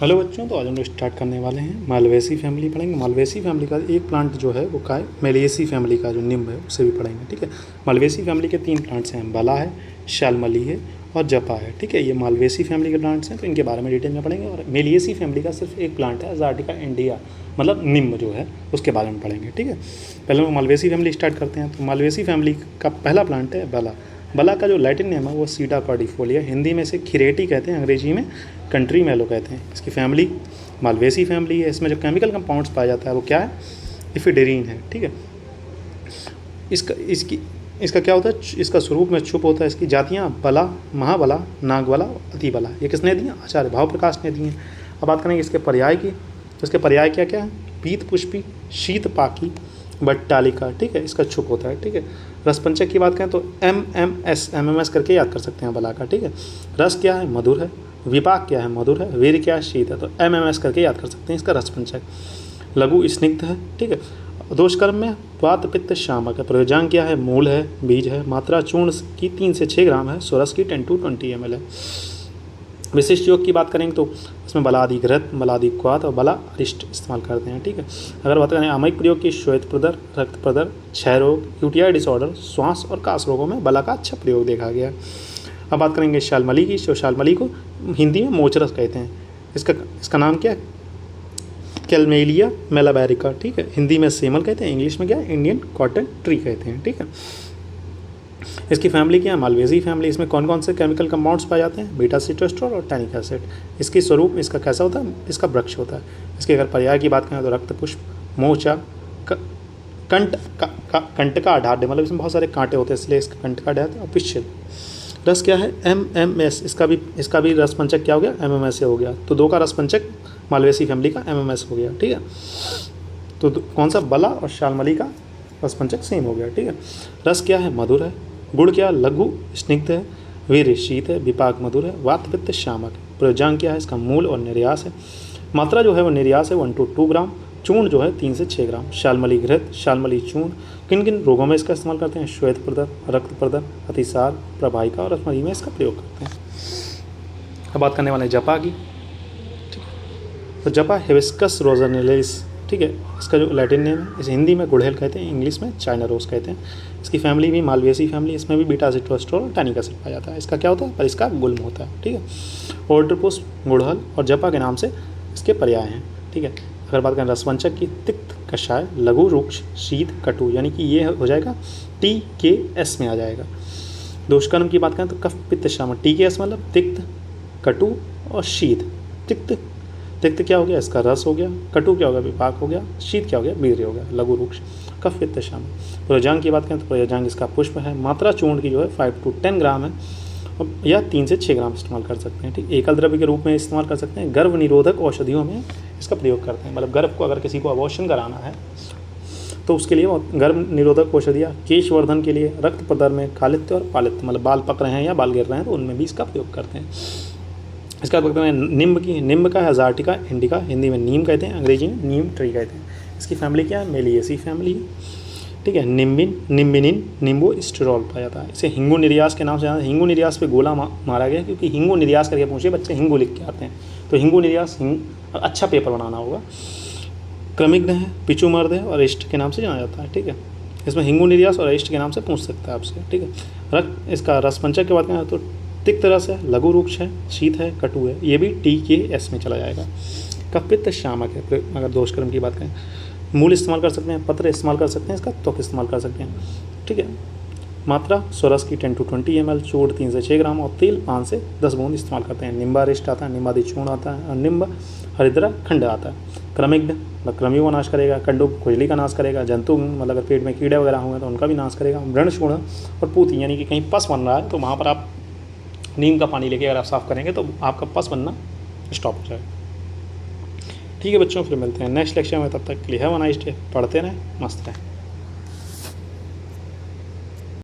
Hello बच्चों, तो आज हम लोग स्टार्ट करने वाले हैं मालवेसी फैमिली पढ़ेंगे। मालवेसी फैमिली का एक प्लांट जो है वो का है मेलिएसी फैमिली का जो निम्ब है उसे भी पढ़ेंगे। ठीक है, मालवेसी फैमिली के 3 प्लांट्स हैं, बला है, शालमली है और जपा है। ठीक है, ये मालवेसी फैमिली के प्लांट्स हैं, तो इनके बारे में डिटेल में पढ़ेंगे। और मेलिएसी फैमिली का सिर्फ एक प्लांट है, अजार्टिका इंडिया, मतलब निम्ब जो है उसके बारे में पढ़ेंगे। ठीक है, पहले हम मालवेसी फैमिली स्टार्ट करते हैं। तो मालवेसी फैमिली का पहला प्लांट है बला। बला का जो लैटिन नेम है वो सीडा कॉर्डिफोलिया, हिंदी में इसे खिरेटी कहते हैं, अंग्रेजी में कंट्री मेलो कहते हैं। इसकी फैमिली मालवेसी फैमिली है। इसमें जो केमिकल कंपाउंड्स पाया जाता है वो क्या है, इफिडेरिन है। ठीक है, इसका क्या होता है, इसका स्वरूप में छुप होता है। इसकी जातियाँ बला, महाबला, नागबला, अतिबला, ये किसने दी हैं, आचार्य भाव प्रकाश ने दी हैं। अब बात करेंगे इसके पर्याय की, तो इसके पर्याय क्या क्या है, पीत पुष्पी, शीत पाकी, बट्टालिका। ठीक है, इसका छुप होता है। ठीक है, रसपंचक की बात करें तो एम एम एस करके याद कर सकते हैं बला का। ठीक है, रस क्या है, मधुर है, विपाक क्या है, मधुर है, वीर क्या है, शीत है, तो एम करके याद कर सकते हैं इसका रसपंचक। लघु स्निग्ध है। ठीक है, दोषकर्म में वात पित्त शामक है, प्रयोजांग क्या है, मूल है, बीज है, मात्रा चूर्ण की 3 से 6 ग्राम है, सोरस की 10 to 20 ml है। विशिष्ट योग की बात करेंगे तो इसमें बलादि घृत, बलादि क्वाथ और बला अरिष्ट इस्तेमाल करते हैं। ठीक है, अगर बात करें आमयिक प्रयोग की, श्वेत प्रदर, रक्त प्रदर, क्षय रोग, यूटीआई डिसऑर्डर, श्वास और कास रोगों में बला का अच्छा प्रयोग देखा गया। अब बात करेंगे शालमली की। तो शालमली को हिंदी में मोचरस कहते हैं। इसका नाम क्या है, कैलमेलिया मेलाबैरिका। ठीक है, हिंदी में सेमल कहते हैं, इंग्लिश में क्या है, इंडियन कॉटन ट्री कहते हैं। ठीक है, इसकी फैमिली क्या है, मालवेसी फैमिली। इसमें कौन कौन से केमिकल कंपाउंड्स पाए जाते हैं, बीटा सिट्रोस्ट्रोल और टैनिक एसिड। इसकी स्वरूप इसका कैसा होता है, इसका वृक्ष होता है। इसके अगर पर्याय की बात करें तो रक्त पुष्प, मोचा, कंट का ढाढ़, मतलब इसमें बहुत सारे कांटे होते हैं इसलिए इसका कंट का ढाढ़, और पिच्छल। रस क्या है, एम इसका भी रसपंचक क्या हो गया, एम से हो गया। तो 2 का रसपंचक मालवेसी फैमिली का एम हो गया। ठीक है, तो कौन सा, बला और शालमली का रसपंचक सेम हो गया। ठीक है, रस क्या है, मधुर है, गुड़ क्या, लघु स्निग्ध है, वीर शीत है, विपाक मधुर है, वात पित्त शामक है। प्रयोजांग क्या है, इसका मूल और निर्यास है। मात्रा जो है वो निर्यास है 1 to 2 ग्राम, चूर्ण जो है 3 से 6 ग्राम। शालमली घृत, शालमली चूर्ण किन किन रोगों में इसका इस्तेमाल करते हैं, श्वेत प्रदर, रक्त प्रदर, अतिसार, प्रवाहिका और रसमरी में इसका प्रयोग करते हैं। अब बात करने वाले हैं जपा की। ठीक है, तो जपा हिबिस्कस रोज़नेलिस। ठीक है, इसका जो लैटिन नेम है, इसे हिंदी में गुड़हल कहते हैं, इंग्लिश में चाइना रोज कहते हैं। इसकी फैमिली भी मालवेसी फैमिली, इसमें भी बीटा सिट्रोस्ट्रोल और टैनिक एसिड पाया जाता है। इसका क्या होता है, पर इसका गुल्म होता है। ठीक है, ओर्डपुष्प, गुड़हल और जपा के नाम से इसके पर्याय हैं। ठीक है, अगर बात करें रसवंचक की, तिक्त, कषाय, लघु, रुक्ष, शीत, कटु, यानी कि ये हो जाएगा TKS में आ जाएगा। दोषकर्म की बात करें तो कफ पित्त शामक, TKS मतलब तिक्त, कटु और शीत। तिक्त क्या हो गया, इसका रस हो गया, कटु क्या हो गया, विपाक हो गया, शीत क्या हो गया, वीर्य हो गया, लघु रुक्ष, कफ पित्त शामक। प्रयोजांग की बात करें तो प्रयोजांग इसका पुष्प है। मात्रा चूर्ण की जो है 5 to 10 ग्राम है, या 3 से 6 ग्राम इस्तेमाल कर सकते हैं। ठीक, एकल द्रव्य के रूप में इस्तेमाल कर सकते हैं। गर्भ निरोधक औषधियों में इसका प्रयोग करते हैं, मतलब गर्भ को अगर किसी को अबॉर्शन कराना है तो उसके लिए गर्भ निरोधक औषधियाँ, केशवर्धन के लिए, रक्त प्रदर में, कालित्य और पालित्य, मतलब बाल पक रहे हैं या बाल गिर रहे हैं तो उनमें भी इसका प्रयोग करते हैं। इसका बात करें निम्ब की। निम्ब का है अजार्टिका इंडिका, हिंदी में नीम कहते हैं, अंग्रेजी में नीम ट्री कहते हैं। इसकी फैमिली क्या है, मेलिएसी फैमिली है। ठीक है, निम्बिनिन, निम्बो स्टेरॉल पाया जाता है। इसे हिंगू निर्यास के नाम से जाना। हिंगू निर्यास पे गोला मारा गया क्योंकि हिंगू निर्यास करके पूछे बच्चे हिंगू लिख के आते हैं, तो हिंगू निर्यास अच्छा पेपर बनाना होगा। क्रमिग्न है, पिचुमर्द है और इष्ट के नाम से जाना जाता है। ठीक है, इसमें हिंगू निर्यास और इष्ट के नाम से पूछ सकता है आपसे। ठीक है, इसका रसपंचक की बात करें तो तिक्त रस है, लघु रुक्ष है, शीत है, कटु है, ये भी TKS में चला जाएगा। कपित्त शामक है, अगर दोषकर्म की बात करें, मूल इस्तेमाल कर सकते हैं, पत्र इस्तेमाल कर सकते हैं, इसका त्वक इस्तेमाल कर सकते हैं। ठीक है, मात्रा सोरस की 10 to 20 ml, चूर्ण 3 से 6 ग्राम और तेल 5 से 10 बूंद इस्तेमाल करते हैं। निम्बारिष्ट आता है, निम्बादि चूर्ण आता है और निम्ब हरिद्रा खंड आता है। क्रमिग्न मतलब कृमियों का नाश करेगा, कंडुक खुजली का नाश करेगा, जंतु मतलब अगर पेट में कीड़े वगैरह होंगे तो उनका भी नाश करेगा। व्रणशूर्ण और पूती, यानी कि कहीं पस बन रहा है तो वहाँ पर आप नीम का पानी लेके अगर आप साफ़ करेंगे तो आपका पस बनना स्टॉप हो जाएगा। ठीक है बच्चों, फिर मिलते हैं नेक्स्ट लेक्चर में, तब तक के लिए हैव अ नाइस डे। पढ़ते रहें, मस्त रहें।